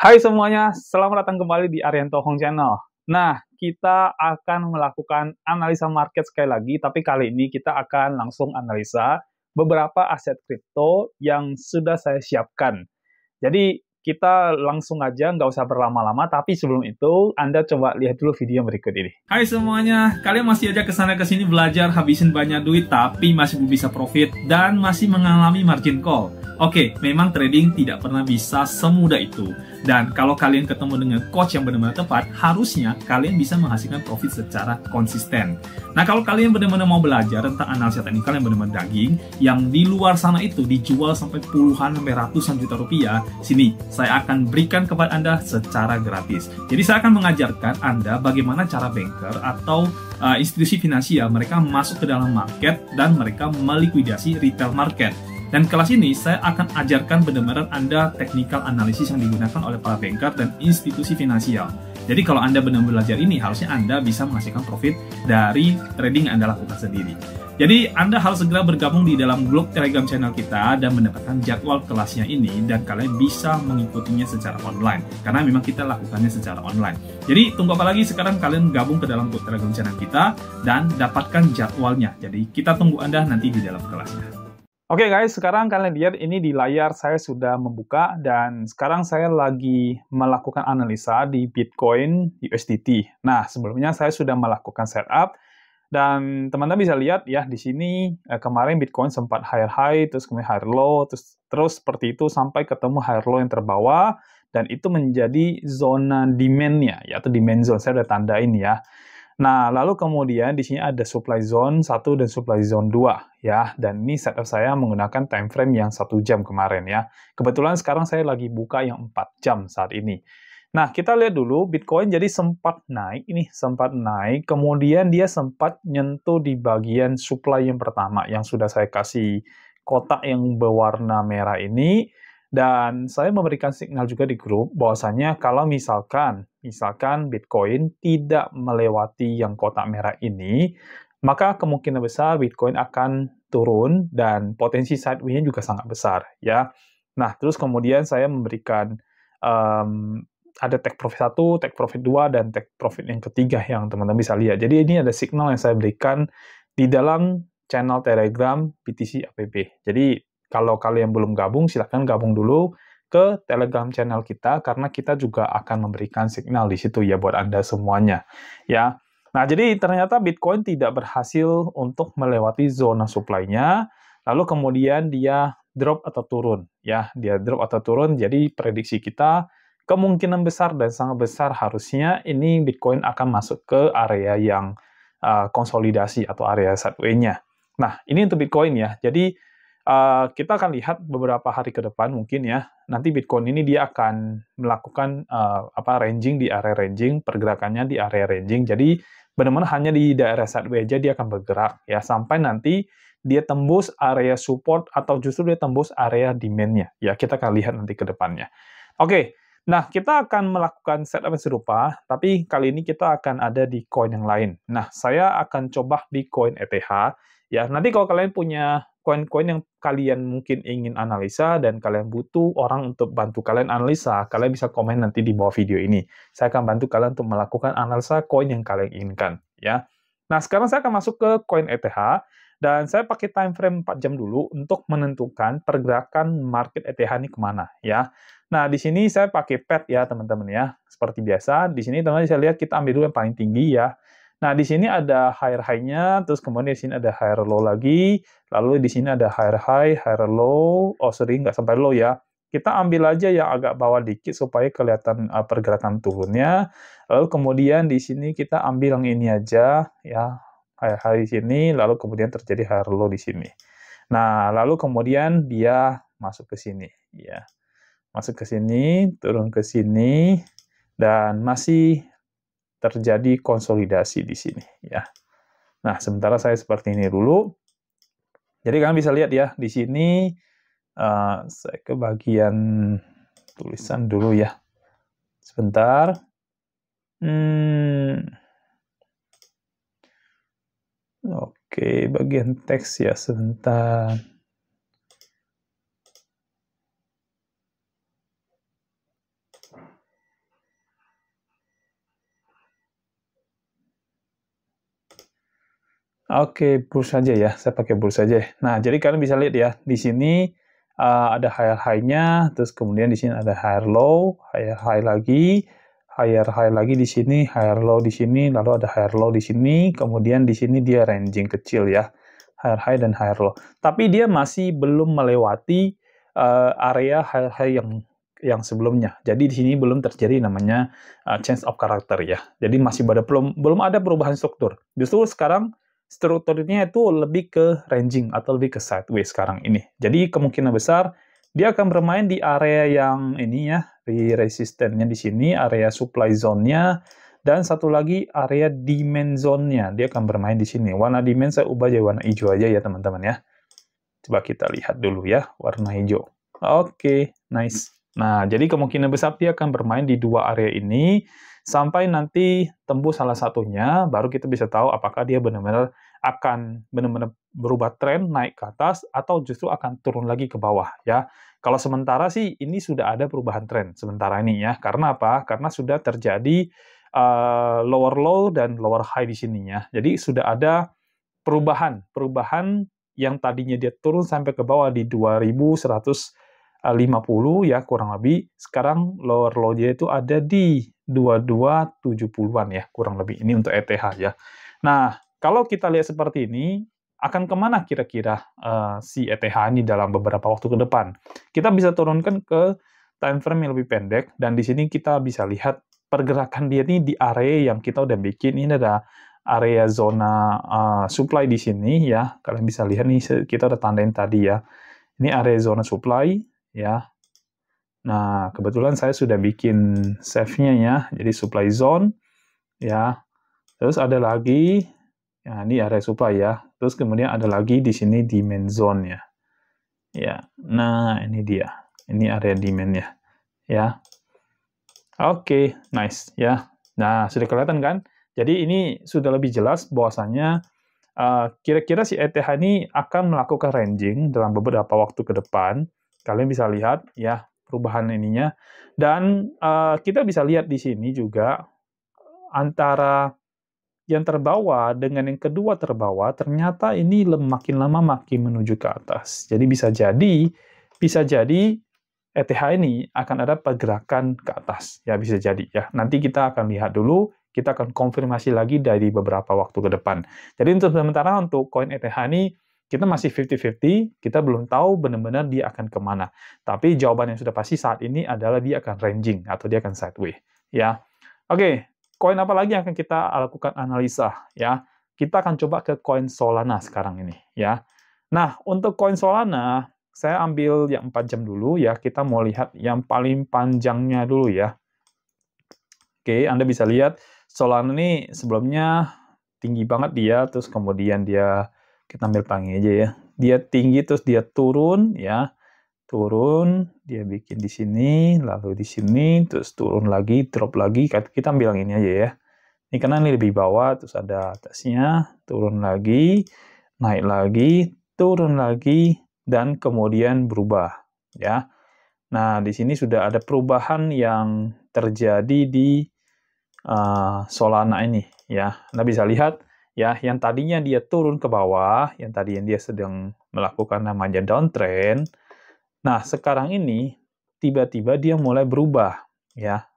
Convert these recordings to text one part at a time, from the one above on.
Hai semuanya, selamat datang kembali di Arianto Hong Channel. Nah, kita akan melakukan analisa market sekali lagi, tapi kali ini kita akan langsung analisa beberapa aset kripto yang sudah saya siapkan. Jadi, kita langsung aja, nggak usah berlama-lama, tapi sebelum itu, Anda coba lihat dulu video yang berikut ini. Hai semuanya, kalian masih aja kesana kesini belajar habisin banyak duit tapi masih belum bisa profit dan masih mengalami margin call. Oke, memang trading tidak pernah bisa semudah itu. Dan kalau kalian ketemu dengan coach yang benar-benar tepat, harusnya kalian bisa menghasilkan profit secara konsisten. Nah, kalau kalian benar-benar mau belajar tentang analisa teknikal yang benar-benar daging, yang di luar sana itu dijual sampai puluhan sampai ratusan juta rupiah, sini saya akan berikan kepada Anda secara gratis. Jadi saya akan mengajarkan Anda bagaimana cara banker atau institusi finansial mereka masuk ke dalam market dan mereka melikuidasi retail market. Dan kelas ini saya akan ajarkan benar-benar Anda technical analisis yang digunakan oleh para banker dan institusi finansial. Jadi kalau Anda benar-benar belajar ini, harusnya Anda bisa menghasilkan profit dari trading yang Anda lakukan sendiri. Jadi Anda harus segera bergabung di dalam grup Telegram channel kita dan mendapatkan jadwal kelasnya ini, dan kalian bisa mengikutinya secara online karena memang kita lakukannya secara online. Jadi tunggu apa lagi, sekarang kalian gabung ke dalam grup Telegram channel kita dan dapatkan jadwalnya. Jadi kita tunggu Anda nanti di dalam kelasnya. Oke guys, sekarang kalian lihat ini di layar saya sudah membuka dan sekarang saya lagi melakukan analisa di Bitcoin USDT. Nah, sebelumnya saya sudah melakukan setup dan teman-teman bisa lihat ya di sini kemarin Bitcoin sempat higher high, terus kemudian higher low, terus seperti itu sampai ketemu higher low yang terbawah dan itu menjadi zona demand-nya, yaitu demand zone. Saya udah tandain ya. Nah, lalu kemudian di sini ada supply zone 1 dan supply zone 2 ya. Dan ini setup saya menggunakan time frame yang 1 jam kemarin ya. Kebetulan sekarang saya lagi buka yang 4 jam saat ini. Nah, kita lihat dulu Bitcoin jadi sempat naik ini, sempat naik, kemudian dia sempat nyentuh di bagian supply yang pertama yang sudah saya kasih kotak yang berwarna merah ini. Dan saya memberikan signal juga di grup bahwasanya kalau misalkan Bitcoin tidak melewati yang kotak merah ini, maka kemungkinan besar Bitcoin akan turun dan potensi sideways-nya juga sangat besar ya. Nah, terus kemudian saya memberikan ada take profit 1, take profit 2, dan take profit yang ketiga yang teman-teman bisa lihat. Jadi ini ada signal yang saya berikan di dalam channel Telegram BTC APB. Jadi kalau kalian belum gabung, silahkan gabung dulu ke Telegram channel kita, karena kita juga akan memberikan signal di situ ya buat Anda semuanya. Ya. Nah, jadi ternyata Bitcoin tidak berhasil untuk melewati zona supply-nya, lalu kemudian dia drop atau turun. Ya, dia drop atau turun, jadi prediksi kita kemungkinan besar dan sangat besar harusnya ini Bitcoin akan masuk ke area yang konsolidasi atau area sideways-nya. Nah, ini untuk Bitcoin ya. Jadi, kita akan lihat beberapa hari ke depan mungkin ya, nanti Bitcoin ini dia akan melakukan ranging di area ranging, pergerakannya di area ranging. Jadi benar-benar hanya di daerah sideways aja dia akan bergerak ya, sampai nanti dia tembus area support atau justru dia tembus area demand-nya. Ya, kita akan lihat nanti ke depannya. Oke, nah kita akan melakukan setup yang serupa, tapi kali ini kita akan ada di koin yang lain. Nah, saya akan coba di koin ETH. Ya, nanti kalau kalian punya koin-koin yang kalian mungkin ingin analisa dan kalian butuh orang untuk bantu kalian analisa, kalian bisa komen nanti di bawah video ini. Saya akan bantu kalian untuk melakukan analisa koin yang kalian inginkan, ya. Nah, sekarang saya akan masuk ke koin ETH dan saya pakai time frame 4 jam dulu untuk menentukan pergerakan market ETH ini kemana, ya. Nah, di sini saya pakai pet ya, teman-teman ya. Seperti biasa, di sini teman-teman bisa lihat kita ambil dulu yang paling tinggi ya. Nah, di sini ada higher high-nya, terus kemudian di sini ada higher low lagi, lalu di sini ada higher high, higher low, nggak sampai low ya. Kita ambil aja yang agak bawah dikit supaya kelihatan pergerakan turunnya. Lalu kemudian di sini kita ambil yang ini aja ya, higher high di sini, lalu kemudian terjadi higher low di sini. Nah, lalu kemudian dia masuk ke sini ya. Masuk ke sini, turun ke sini, dan masih terjadi konsolidasi di sini ya. Nah, sementara saya seperti ini dulu. Jadi kalian bisa lihat ya di sini saya ke bagian tulisan dulu ya. Sebentar. Oke, bagian teks ya sebentar. Oke, bulls saja ya. Saya pakai bulls saja. Nah, jadi kalian bisa lihat ya, di sini ada higher high-nya, terus kemudian di sini ada higher low, higher high lagi di sini, higher low di sini, lalu ada higher low di sini, kemudian di sini dia ranging kecil ya, higher high dan higher low. Tapi dia masih belum melewati area higher high yang sebelumnya. Jadi di sini belum terjadi namanya change of character ya. Jadi masih belum ada perubahan struktur. Justru sekarang strukturnya itu lebih ke ranging atau lebih ke sideways sekarang ini. Jadi kemungkinan besar dia akan bermain di area yang ini ya, di resistennya di sini, area supply zone-nya, dan satu lagi area demand zone-nya. Dia akan bermain di sini. Warna demand saya ubah jadi warna hijau aja ya teman-teman ya. Coba kita lihat dulu ya, warna hijau. Oke, nice. Nah, jadi kemungkinan besar dia akan bermain di dua area ini, sampai nanti tembus salah satunya, baru kita bisa tahu apakah dia benar-benar akan benar-benar berubah tren naik ke atas, atau justru akan turun lagi ke bawah, ya. Kalau sementara sih, ini sudah ada perubahan tren sementara ini ya. Karena apa? Karena sudah terjadi lower low dan lower high di sininya. Jadi sudah ada perubahan yang tadinya dia turun sampai ke bawah di 2150 ya kurang lebih, sekarang lower low-nya itu ada di 2270-an ya kurang lebih. Ini untuk ETH ya. Nah, kalau kita lihat seperti ini, akan kemana kira-kira si ETH ini dalam beberapa waktu ke depan? Kita bisa turunkan ke time frame yang lebih pendek, dan di sini kita bisa lihat pergerakan dia ini di area yang kita udah bikin. Ini ada area zona supply di sini ya. Kalian bisa lihat nih, kita udah tandain tadi ya. Ini area zona supply ya. Nah, kebetulan saya sudah bikin save-nya ya. Jadi supply zone ya. Terus ada lagi ya, ini area supply ya. Terus kemudian ada lagi di sini demand zone ya. Ya. Nah, ini dia. Ini area demand-nya ya. Oke, nice ya. Nah, sudah kelihatan kan? Jadi ini sudah lebih jelas bahwasannya kira-kira si ETH ini akan melakukan ranging dalam beberapa waktu ke depan. Kalian bisa lihat ya perubahan ininya. Dan kita bisa lihat di sini juga antara yang terbawah dengan yang kedua terbawah, ternyata ini makin lama makin menuju ke atas. Jadi bisa jadi ETH ini akan ada pergerakan ke atas. Ya bisa jadi ya. Nanti kita akan lihat dulu, kita akan konfirmasi lagi dari beberapa waktu ke depan. Jadi untuk sementara untuk koin ETH ini kita masih 50-50, kita belum tahu benar-benar dia akan kemana. Tapi jawaban yang sudah pasti saat ini adalah dia akan ranging atau dia akan sideways. Ya, oke. Koin apa lagi yang akan kita lakukan analisa? Ya, kita akan coba ke koin Solana sekarang ini. Ya, nah untuk koin Solana saya ambil yang 4 jam dulu ya. Kita mau lihat yang paling panjangnya dulu ya. Oke, Anda bisa lihat Solana ini sebelumnya tinggi banget dia, terus kemudian kita ambil pangi aja ya. Dia tinggi terus dia turun ya. Turun, dia bikin di sini, lalu di sini, terus turun lagi, drop lagi. Kita ambil yang ini aja ya. Ini karena ini lebih bawah, terus ada atasnya, turun lagi, naik lagi, turun lagi, dan kemudian berubah ya. Nah, di sini sudah ada perubahan yang terjadi di Solana ini ya. Anda bisa lihat ya, yang tadinya dia turun ke bawah, yang tadinya dia sedang melakukan namanya downtrend. Nah, sekarang ini tiba-tiba dia mulai berubah ya.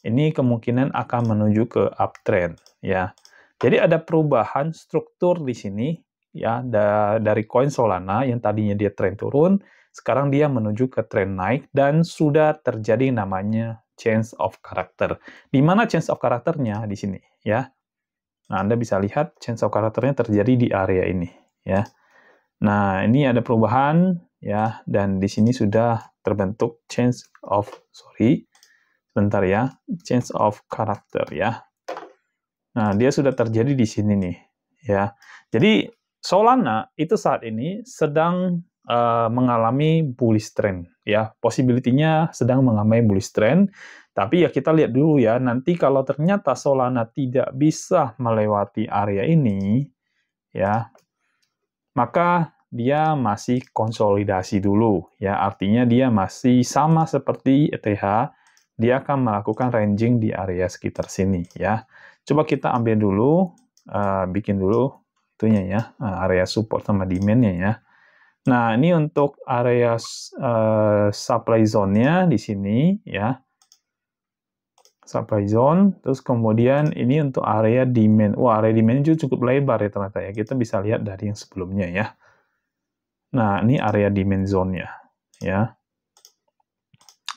Ini kemungkinan akan menuju ke uptrend ya. Jadi ada perubahan struktur di sini ya dari koin Solana yang tadinya dia tren turun, sekarang dia menuju ke tren naik dan sudah terjadi namanya change of character. Di mana change of character-nya di sini ya. Nah, Anda bisa lihat change of character-nya terjadi di area ini ya. Nah, ini ada perubahan ya, dan di sini sudah terbentuk change of character ya. Nah, dia sudah terjadi di sini nih ya. Jadi Solana itu saat ini sedang mengalami bullish trend ya. Possibility-nya sedang mengalami bullish trend. Tapi ya kita lihat dulu ya, nanti kalau ternyata Solana tidak bisa melewati area ini ya, maka dia masih konsolidasi dulu ya. Artinya dia masih sama seperti ETH, dia akan melakukan ranging di area sekitar sini ya. Coba kita ambil dulu, bikin dulu itunya ya, area support sama demand-nya ya. Nah, ini untuk area supply zone-nya di sini ya. Supply zone, terus kemudian ini untuk area demand. Wah, area demand juga cukup lebar ya ternyata ya. Kita bisa lihat dari yang sebelumnya ya. Nah, ini area demand zone-nya ya.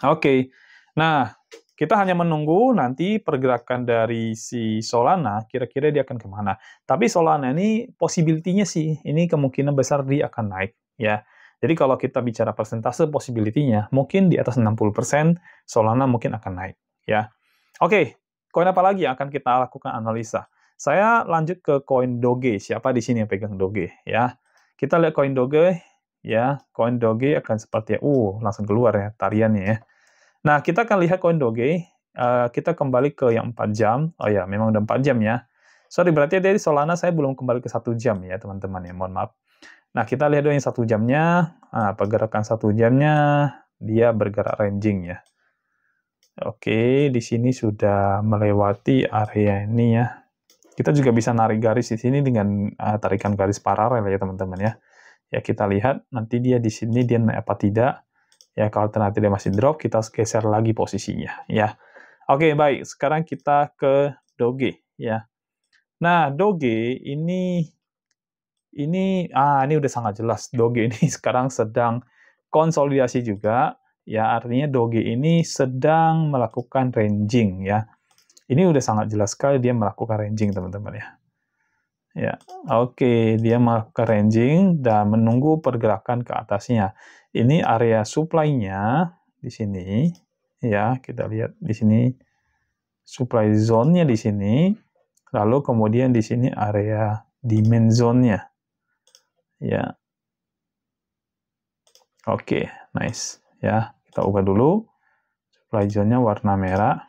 Oke. Nah, kita hanya menunggu nanti pergerakan dari si Solana, kira-kira dia akan kemana. Tapi Solana ini possibility-nya sih, ini kemungkinan besar dia akan naik ya. Jadi kalau kita bicara persentase possibility-nya, mungkin di atas 60% Solana mungkin akan naik ya. Oke, koin apa lagi yang akan kita lakukan analisa? Saya lanjut ke koin Doge. Siapa di sini yang pegang Doge ya? Kita lihat koin Doge ya. Koin Doge akan seperti langsung keluar ya tariannya ya. Nah, kita akan lihat koin Doge. Kita kembali ke yang 4 jam. Oh ya, memang udah 4 jam ya. Sorry, berarti dari Solana saya belum kembali ke 1 jam ya, teman-teman ya. Mohon maaf. Nah, kita lihat dulu yang 1 jamnya. Pergerakan 1 jamnya, dia bergerak ranging ya. Oke, di sini sudah melewati area ini ya. Kita juga bisa narik garis di sini dengan tarikan garis paralel ya teman-teman ya. Ya kita lihat nanti dia di sini dia naik apa tidak. Ya kalau ternyata dia masih drop, kita geser lagi posisinya ya. Oke, baik. Sekarang kita ke Doge ya. Nah, Doge ini udah sangat jelas. Doge ini sekarang sedang konsolidasi juga. Ya, artinya Doge ini sedang melakukan ranging ya. Ini udah sangat jelas sekali dia melakukan ranging, teman-teman ya. Ya, oke, dia melakukan ranging dan menunggu pergerakan ke atasnya. Ini area supply-nya di sini ya, kita lihat di sini supply zone-nya di sini. Lalu kemudian di sini area demand zone-nya. Ya. Oke, nice. Ya, kita ubah dulu. Supply zone-nya warna merah.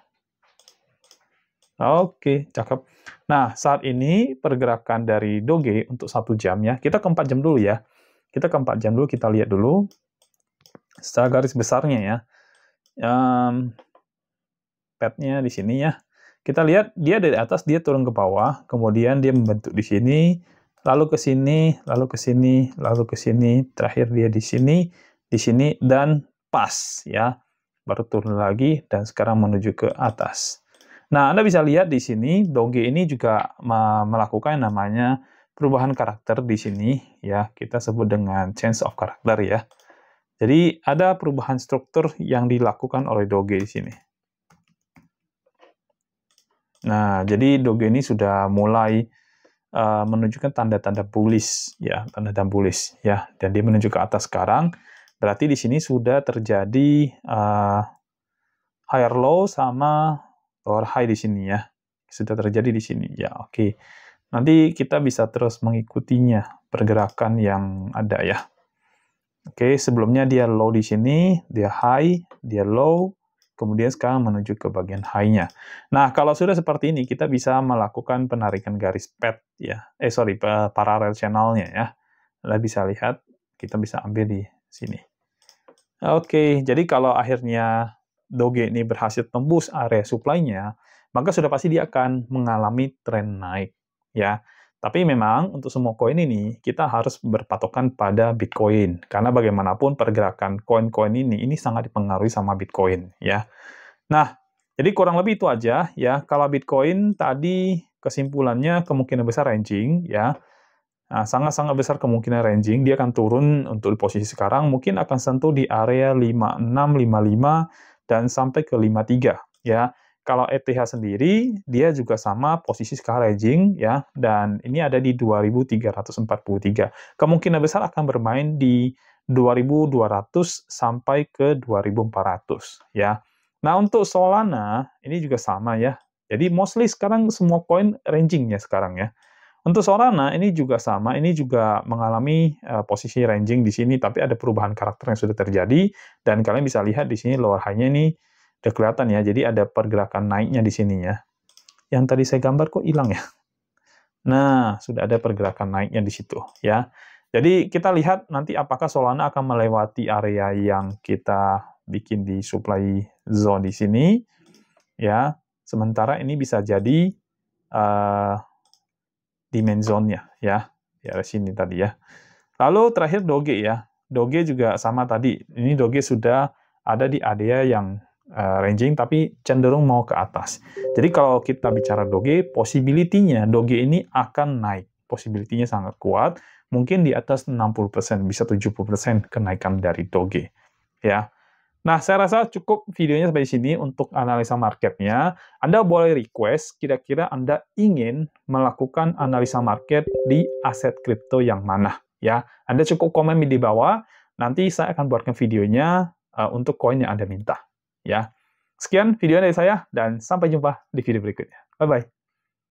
Oke, cakep. Nah, saat ini pergerakan dari Doge untuk 1 jam ya. Kita ke 4 jam dulu ya. Kita ke 4 jam dulu, kita lihat dulu. Secara garis besarnya ya. Pad-nya di sini ya. Kita lihat dia dari atas, dia turun ke bawah. Kemudian dia membentuk di sini. Lalu ke sini, lalu ke sini, lalu ke sini. Terakhir dia di sini, dan pas ya. Baru turun lagi, dan sekarang menuju ke atas. Nah, Anda bisa lihat di sini, Doge ini juga melakukan yang namanya perubahan karakter di sini, ya. Kita sebut dengan change of character, ya. Jadi, ada perubahan struktur yang dilakukan oleh Doge di sini. Nah, jadi Doge ini sudah mulai menunjukkan tanda-tanda bullish, ya, tanda-tanda bullish, ya. Dan dia menuju ke atas sekarang. Berarti di sini sudah terjadi higher low sama lower high di sini ya. Sudah terjadi di sini. Ya, oke. Nanti kita bisa terus mengikutinya pergerakan yang ada ya. Oke, sebelumnya dia low di sini, dia high, dia low, kemudian sekarang menuju ke bagian high-nya. Nah, kalau sudah seperti ini, kita bisa melakukan penarikan garis pad ya. Parallel channel-nya ya. Anda bisa lihat, kita bisa ambil di sini. Oke, jadi kalau akhirnya Doge ini berhasil tembus area supply-nya, maka sudah pasti dia akan mengalami tren naik, ya. Tapi memang untuk semua koin ini, kita harus berpatokan pada Bitcoin. Karena bagaimanapun pergerakan koin-koin ini sangat dipengaruhi sama Bitcoin, ya. Nah, jadi kurang lebih itu aja, ya. Kalau Bitcoin tadi kesimpulannya kemungkinan besar ranging, ya. Nah, sangat-sangat besar kemungkinan ranging, dia akan turun untuk di posisi sekarang, mungkin akan sentuh di area 56, 55, dan sampai ke 53, ya. Kalau ETH sendiri, dia juga sama posisi sekarang ranging, ya, dan ini ada di 2343. Kemungkinan besar akan bermain di 2200 sampai ke 2400, ya. Nah, untuk Solana, ini juga sama, ya. Jadi, mostly sekarang semua koin ranging-nya sekarang, ya. Untuk Solana, ini juga sama, ini juga mengalami posisi ranging di sini, tapi ada perubahan karakter yang sudah terjadi, dan kalian bisa lihat di sini lower high-nya ini udah kelihatan ya, jadi ada pergerakan naiknya di sini ya. Yang tadi saya gambar kok hilang ya? Nah, sudah ada pergerakan naiknya di situ ya. Jadi kita lihat nanti apakah Solana akan melewati area yang kita bikin di supply zone di sini, ya. Sementara ini bisa jadi demand zone-nya, ya. ya di sini tadi ya. Lalu terakhir Doge ya. Doge juga sama tadi. Ini Doge sudah ada di area yang ranging tapi cenderung mau ke atas. Jadi kalau kita bicara Doge, possibility-nya Doge ini akan naik. Possibility-nya sangat kuat, mungkin di atas 60%, bisa 70% kenaikan dari Doge. Ya. Nah, saya rasa cukup videonya sampai di sini untuk analisa marketnya. Anda boleh request, kira-kira Anda ingin melakukan analisa market di aset kripto yang mana. Ya, Anda cukup komen di bawah, nanti saya akan buatkan videonya untuk koin yang Anda minta. Ya, sekian video dari saya, dan sampai jumpa di video berikutnya. Bye-bye.